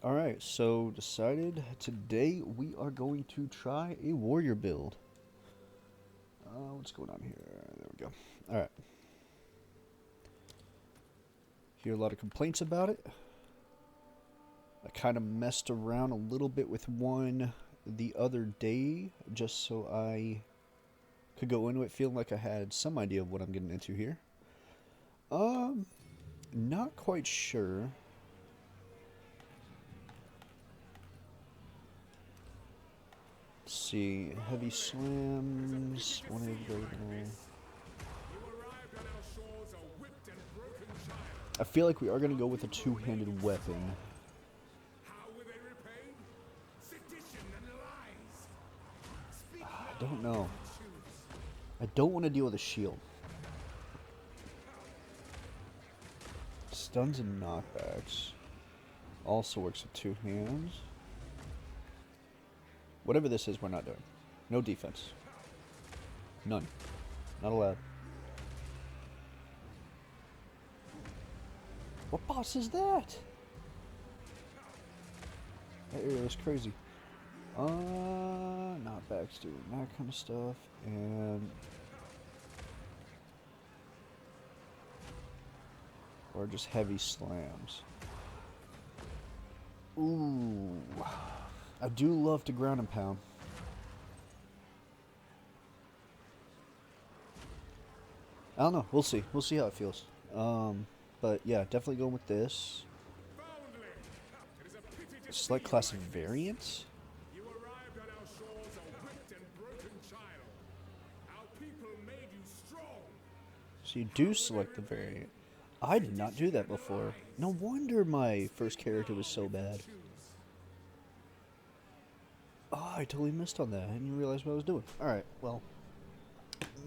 Alright, so decided today we are going to try a warrior build. What's going on here? There we go. Alright. Hear a lot of complaints about it. I kind of messed around a little bit with one the other day just so I could go into it feeling like I had some idea of what I'm getting into here. Not quite sure. Let's see, heavy slams, one diagonal. I feel like we are going to go with a two-handed weapon. I don't know. I don't want to deal with a shield. Stuns and knockbacks. Also works with two hands. Whatever this is, we're not doing. No defense. None. Not allowed. What boss is that? That area is crazy. Knockbacks doing that kind of stuff. And... or just heavy slams. Ooh. I do love to ground and pound. I don't know. We'll see. We'll see how it feels. But yeah, definitely going with this. Select class variants. So you do select the variant. I did not do that before. No wonder my first character was so bad. Oh, I totally missed on that. I didn't realize what I was doing. Alright, well.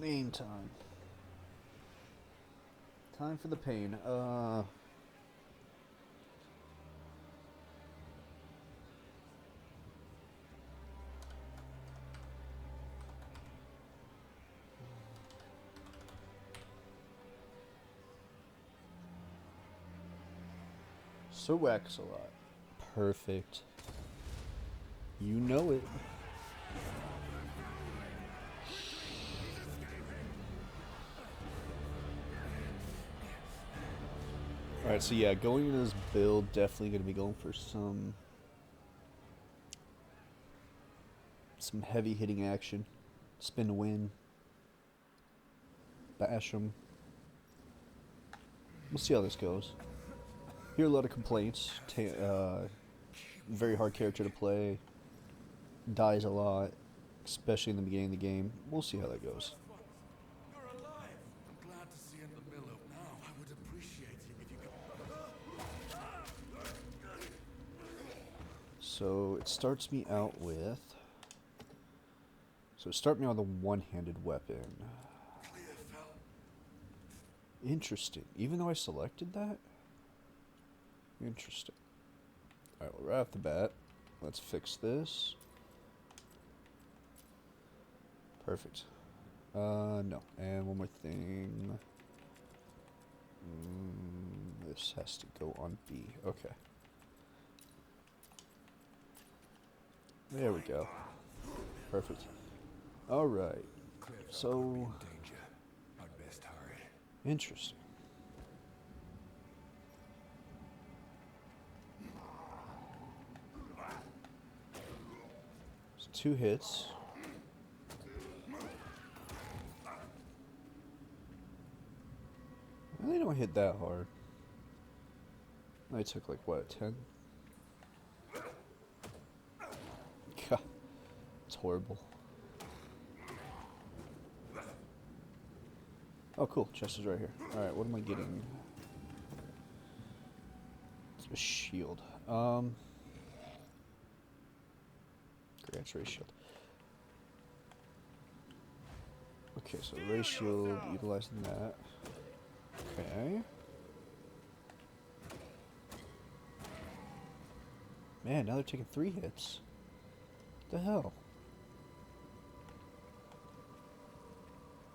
Main time. Time for the pain. So wax a lot. Perfect. You know it. Alright, so yeah, going into this build, definitely going to be going for some heavy hitting action. Spin to win. Bash them. We'll see how this goes. Hear a lot of complaints. Very hard character to play. Dies a lot, especially in the beginning of the game. We'll see how that goes. So it starts me out with... so start me on the one-handed weapon. Interesting. Even though I selected that? Interesting. Alright, well, right off the bat, let's fix this. Perfect. No. And one more thing. This has to go on B. Okay. There we go. Perfect. Alright. So... interesting. So 2 hits. I really don't hit that hard. I took like what, 10? God, it's horrible. Oh, cool. Chest is right here. Alright, what am I getting? It's a shield. Grants ray shield. Okay, so ray shield, utilizing that. Okay. Man, now they're taking 3 hits. What the hell?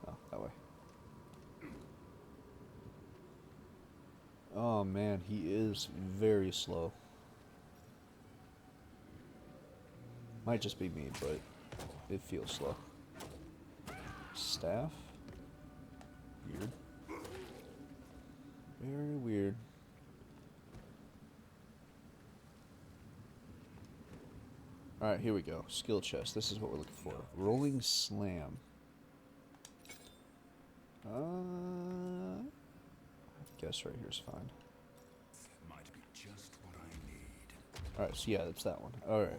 Oh, that way. Oh man, he is very slow. Might just be me, but it feels slow. Staff? Weird. Very weird. Alright, here we go. Skill chest. This is what we're looking for. Rolling slam. I guess right here is fine. Might be just what I need. Alright, so yeah, that's that one. Alright.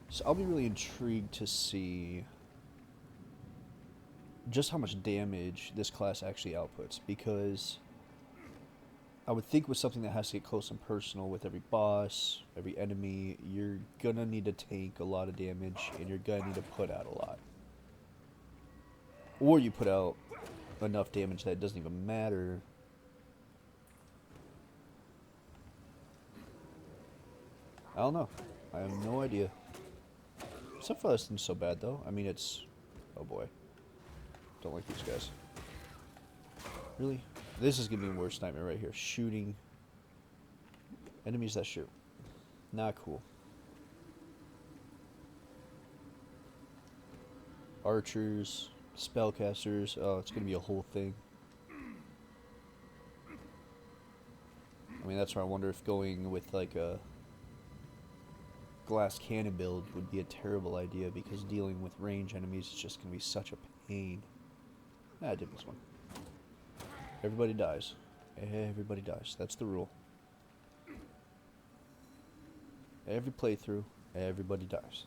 So I'll be really intrigued to see just how much damage this class actually outputs, because I would think with something that has to get close and personal with every boss, every enemy, you're gonna need to tank a lot of damage, and you're gonna need to put out a lot. Or you put out enough damage that it doesn't even matter. I don't know. I have no idea. So far, this seems so bad, though. I mean, it's... Oh, boy. Don't like these guys. Really? This is going to be the worst nightmare right here. Shooting enemies that shoot. Not cool. Archers, spellcasters. Oh, it's going to be a whole thing. I mean, that's where I wonder if going with, like, a glass cannon build would be a terrible idea, because dealing with range enemies is just going to be such a pain. I did this one. Everybody dies. Everybody dies. That's the rule. Every playthrough, everybody dies.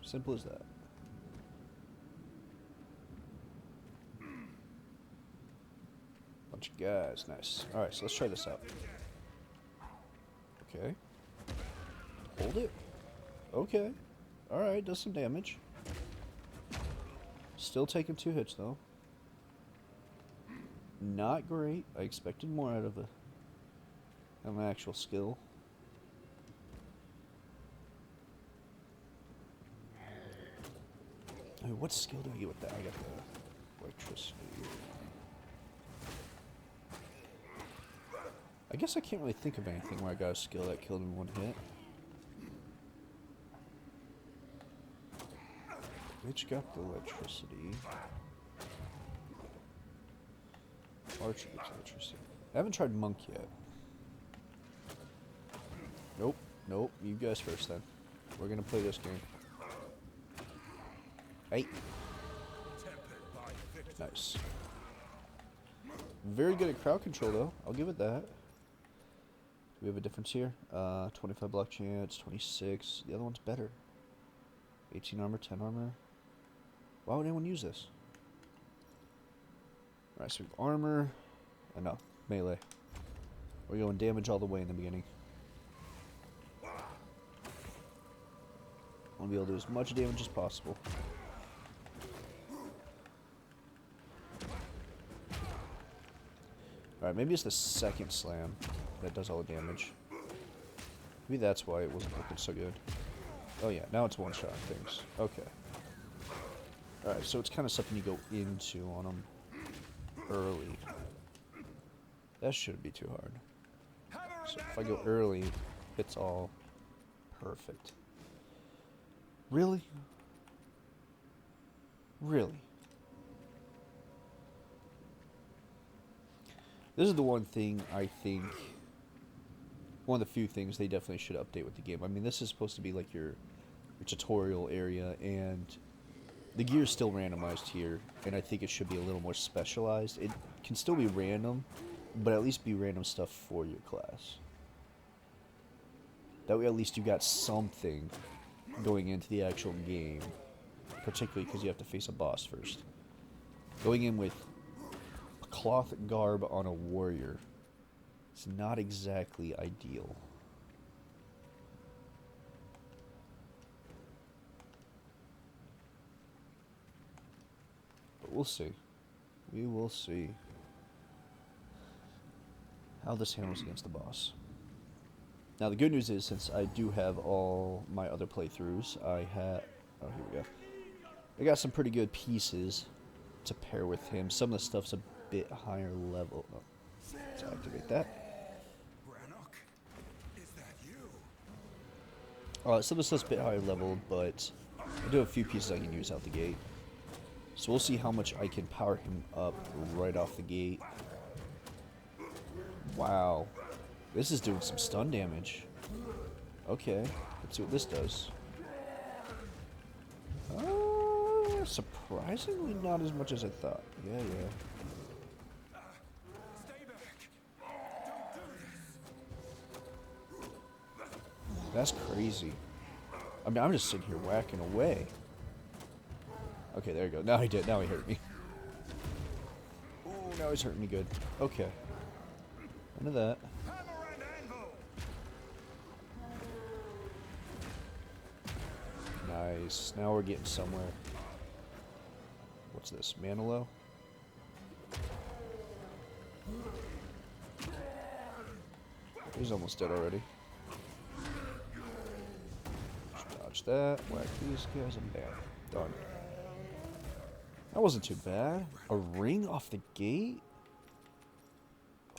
Simple as that. Bunch of guys. Nice. Alright, so let's try this out. Okay. Hold it. Okay. Alright, does some damage. Still taking 2 hits, though. Not great. I expected more out of an actual skill. I mean, what skill do I get with that? I got the electricity. I guess I can't really think of anything where I got a skill that killed in 1 hit. Which got the electricity? Archer gets electricity. I haven't tried Monk yet. Nope. Nope. You guys first then. We're gonna play this game. Hey. Nice. Very good at crowd control though. I'll give it that. Do we have a difference here? 25 block chance, 26. The other one's better. 18 armor, 10 armor. Why would anyone use this? Alright, so we have armor. No, melee. We're going damage all the way in the beginning. I'll be able to do as much damage as possible. Alright, maybe it's the second slam that does all the damage. Maybe that's why it wasn't looking so good. Oh yeah, now it's one-shot things. Okay. Alright, so it's kind of something you go into on them early. That shouldn't be too hard. So if I go early, it's all perfect. Really? Really? This is the one thing I think, one of the few things they definitely should update with the game. I mean, this is supposed to be like your tutorial area, and the gear is still randomized here, and I think it should be a little more specialized. It can still be random, but at least be random stuff for your class. That way at least you got something going into the actual game, particularly because you have to face a boss first. Going in with cloth garb on a warrior is not exactly ideal. But we'll see. We will see how this handles against the boss. Now the good news is, since I do have all my other playthroughs, I have... Oh, here we go. I got some pretty good pieces to pair with him. Some of the stuff's a bit higher level. Oh, Let's activate that. Brannock, is that you? So this is a bit higher level, but I do have a few pieces I can use out the gate. So we'll see how much I can power him up right off the gate. Wow. This is doing some stun damage. Okay, let's see what this does. Surprisingly not as much as I thought. Yeah. Stay back! Don't do this! That's crazy. I mean, I'm just sitting here whacking away. Okay, there you go. Now he did. Now he hurt me. Oh, now he's hurting me good. Okay. None of that. Hammer and anvil! Nice. Now we're getting somewhere. What's this? Manilow? He's almost dead already. Just dodge that. Whack these guys and bam. Done. That wasn't too bad. A ring off the gate?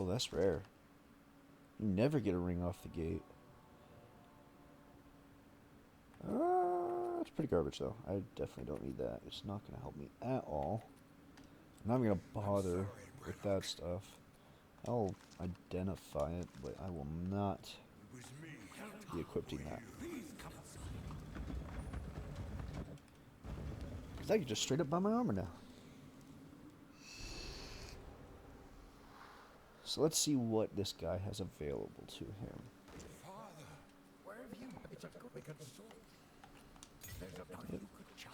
Oh, that's rare. You never get a ring off the gate. It's pretty garbage, though. I definitely don't need that. It's not going to help me at all. I'm not going to bother with that stuff. I'll identify it, but I will not be equipping that. Because I can just straight up buy my armor now. So let's see what this guy has available to him.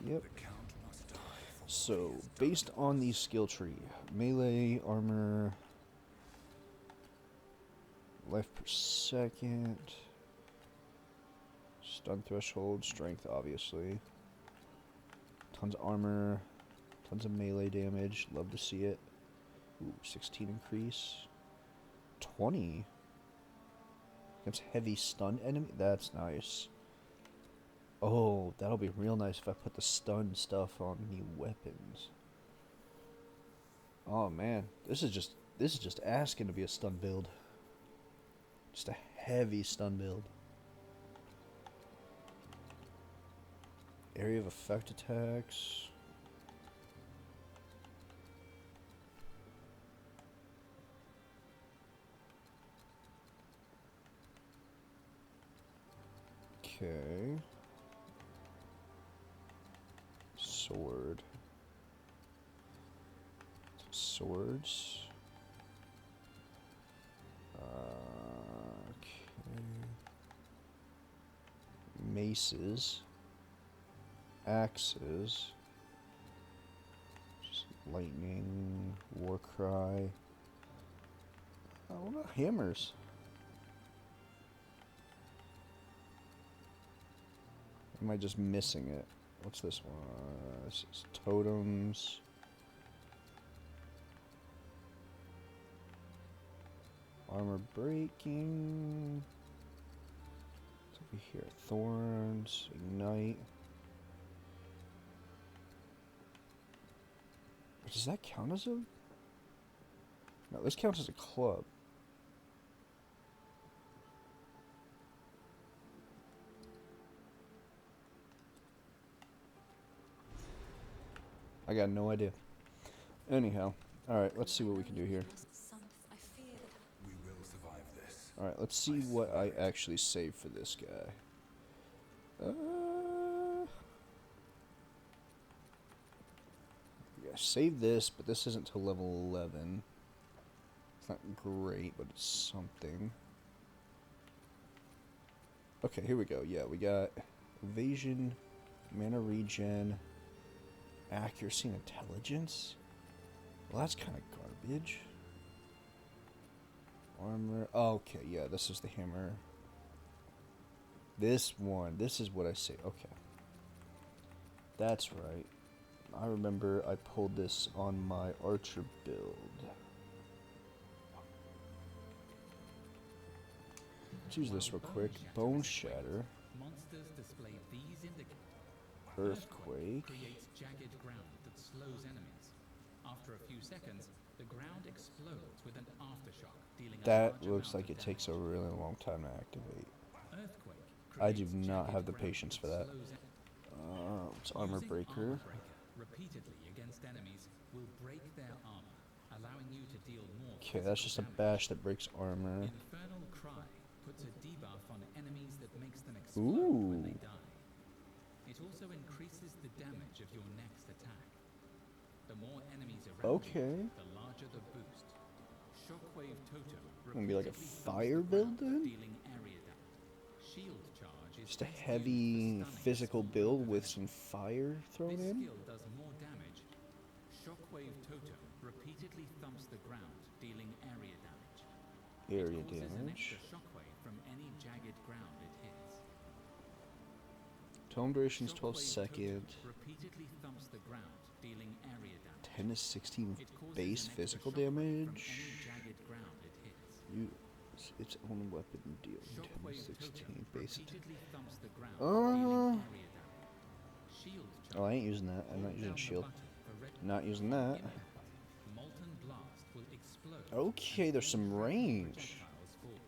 Yep. So, based on the skill tree, melee, armor, life per second, stun threshold, strength, obviously, tons of armor, tons of melee damage, love to see it. Ooh, 16 increase, 20 against heavy stun enemy, that's nice. Oh, that'll be real nice if I put the stun stuff on any weapons. Oh man, this is just asking to be a stun build. Just a heavy stun build. Area of effect attacks. Okay. Sword. Swords. Okay. Maces. Axes. Just lightning. War cry. Oh, what about hammers? Am I just missing it? What's this one? This is totems. Armor breaking. What's over here? Thorns. Ignite. Does that count as a... No, this counts as a club. I got no idea. Anyhow, alright, let's see what we can do here. We will survive this. Alright, let's see what I actually save for this guy. Yeah, save this, but this isn't till level 11. It's not great, but it's something. Okay, here we go. Yeah, we got evasion, mana regen, accuracy and intelligence? Well, that's kind of garbage. Armor. Oh, okay, yeah, this is the hammer. This one. This is what I say. Okay. That's right. I remember I pulled this on my archer build. Let's use this real quick. Bone Shatter. Monsters display these indicators. Earthquake. Creates jagged ground that slows enemies. After a few seconds, The ground explodes with an aftershock, dealing a That large looks amount like of it takes a damage. really long time to activate. Earthquake I do creates not jagged have the ground patience for that. slows It's Armor Using Breaker. Armor Breaker repeatedly against enemies will break their armor, allowing you to deal more Okay, that's just a physical bash damage. that breaks armor. Infernal Cry puts a debuff on enemies that makes them explode when they Ooh. die. It also increases the damage of your next attack. The more enemies around Okay. you, the larger the boost. Shockwave Totem Gonna be like a repeatedly fire thumps the build ground, then? dealing area damage. Shield Charge is Just a best used heavy for stunning physical small build group of with some enemies. fire thrown This in. skill does more damage. Shockwave Totem repeatedly thumps the ground, dealing area damage. Area It causes an damage. extra shockwave from any jagged ground it hits. Tone duration's 12 Shockwave seconds. Totem repeatedly thumps the ground, dealing area damage. 10 to 16 It causes base an extra physical shockwave damage. from any jagged ground it hits. Its own weapon dealing 10 to Shockwave 16 Totem base. repeatedly thumps the ground, Uh. dealing area damage. Shield Charge. Oh, I ain't using that. I'm not Hold using down the shield. button for red Not using that. impact. Molten Blast will explode. Okay, and there's all some shrapnel range. projectiles fall.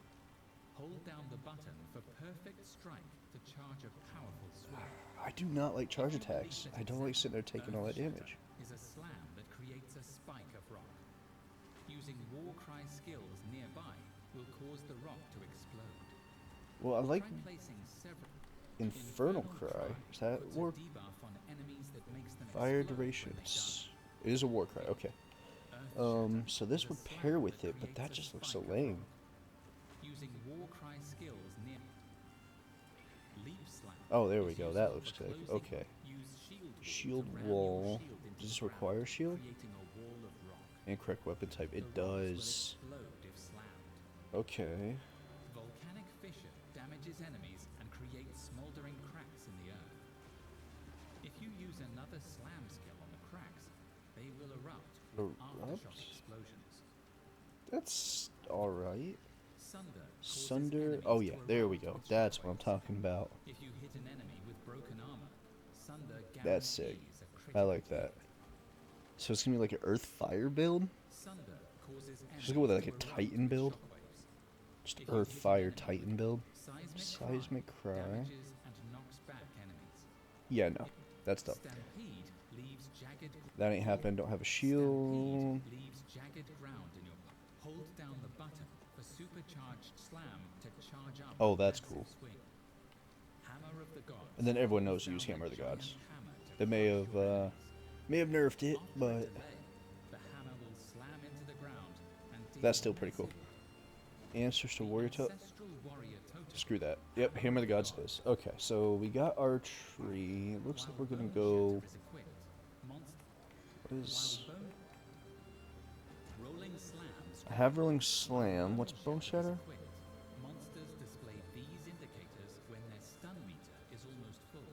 Hold down the button for perfect strike to charge a powerful swing. I do not like charge If you believe attacks. that I don't like sitting there exactly taking all that Earth damage. Shatter is a slam that creates a spike of rock. Using Warcry skills nearby will cause the rock to explode. Well, I like Try placing several. Infernal Cry. Is that puts war? a debuff on enemies that makes them Fire explode when they durations. die. It is a war cry. Okay. Earth Shatter So this is a would slam pair with that it, but that creates a just looks so spike of lame. rock. Using Warcry skills near Leap Slam. Oh, there we is go. useful That looks for good. closing. Okay. Use Shield to ram your wall. shield into Does this the require ground, shield? creating a wall of rock. And correct weapon type. The It rocks will does. explode if slammed. Okay. Volcanic fissure damages enemies and creates smoldering cracks in the earth. If you use another slam skill on the cracks, they will erupt with aftershock Erupt? explosions. That's alright. Sunder. causes Sunder. enemies Oh to yeah, there we erupt go. with That's what I'm shockwaves. talking about. If you hit an enemy with broken armor, Sunder That's sick. guarantees a I critical like that. hit. So it's gonna be like an Earth Fire build. Sunder causes Just go with enemies like a to erupt Titan with build. shockwaves. Just If you Earth hit an Fire enemy Titan with build. Seismic Seismic Cry. damages and knocks back enemies. Yeah, no, that's dumb. Stampede leaves jagged. That ain't happening. Don't have a shield. Stampede leaves jagged ground in your. Hold down the button for supercharged slam to charge up. Oh, a that's massive cool. Swing. Hammer of the Gods. And then everyone knows holds to use down Hammer of the giant Gods. hammer to They may crush have your enemies. may have nerfed it, After a but delay, the hammer will slam into the ground and deal that's still pretty cool. massive Answers to The Warrior ancestral warrior totem. Screw that. Yep, Hammer of the Gods does. Okay, so we got archery. It looks like we're gonna go. Shatter is equipped, What is? while rolling slams. I have Rolling Slam. What's Bone Shatter? Monsters display these indicators when their stun meter is almost full.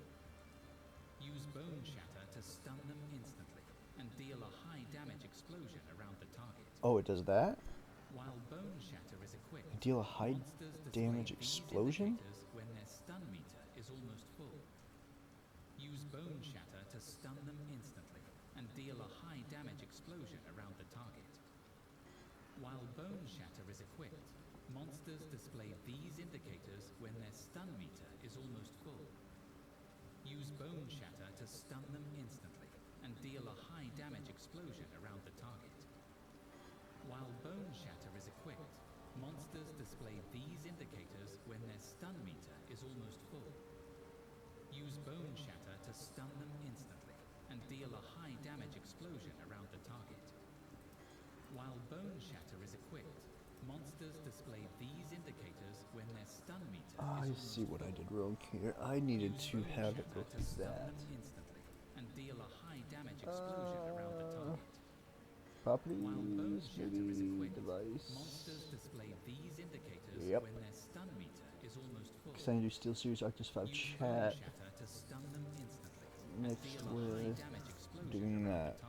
Use Bone Shatter to stun them instantly and deal a high damage explosion around the target. Oh, it does that? While Bone Shatter is equipped, Deal a high monsters display damage these explosion? indicators when their stun meter is almost full. Use Bone Shatter to stun them instantly and deal a high damage explosion around the target. While Bone Shatter is equipped, monsters display these indicators when their stun meter is almost full. Use Bone Shatter to stun them instantly and deal a high damage explosion around the target. While Bone Shatter is equipped, monsters display these indicators when their stun meter is almost full. Use Bone Shatter to stun them instantly and deal a high damage explosion around the target. While Bone Shatter is equipped, monsters display these indicators when their stun meter I is see almost what I full. did wrong here. I needed Use to Bone have it Shatter go to through stun that. them instantly and deal a high damage explosion around the target. While Bone Properties, Shatter is maybe equipped, device. monsters display these indicators Yep. when their stun meter is almost full. Because I do Steel Series Arctis 5 Use chat Bone Shatter to stun them instantly and next deal a high with damage explosion doing around that. the target.